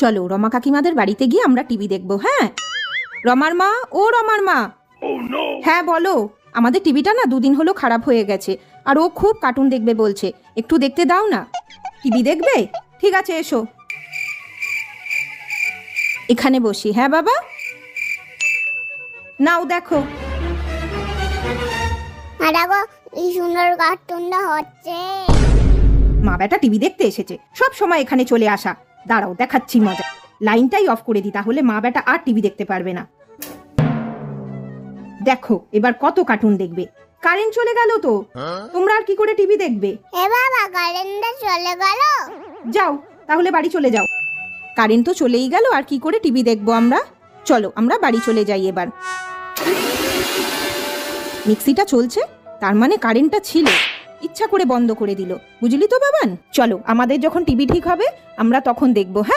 চলো রমা কাকিমাদের বাড়িতে গিয়ে আমরা টিভি দেখবো। হ্যাঁ রমার মা, ও রমার মা। হ্যাঁ বলো, আমাদের টিভিটা না দুদিন হলো খারাপ হয়ে গেছে, আর ও খুব কার্টুন দেখবে বলছে, একটু দেখতে দাও না। টিভি দেখবে? ঠিক আছে এসো, এখানে বসি। হ্যাঁ বাবা, নাও দেখো। দেখো এই সুন্দর কার্টুনটা হচ্ছে। মা বেটা টিভি দেখতে এসেছে, সব সময় এখানে চলে আসা। দাঁড়াও দেখাচ্ছি মজা। লাইনটাই অফ করে দিই, তাহলে মা বেটা আর টিভি দেখতে পারবে না। দেখো এবার কত কার্টুন দেখবে। কারেন্ট চলে গেল তো, তোমরা আর কি করে টিভি দেখবে? এ বাবা, কারেন্টটা চলে গেল। যাও তাহলে বাড়ি চলে যাও। কারেন্ট তো চলেই গেল, আর কি করে টিভি দেখবো আমরা? চলো আমরা বাড়ি চলে যাই এবার। মিক্সিটা চলছে, তার মানে কারেন্টটা ছিল, ইচ্ছা করে বন্ধ করে দিল, বুঝলি তো বাবান। চলো আমাদের যখন টিভি ঠিক হবে আমরা তখন দেখবো। হ্যাঁ।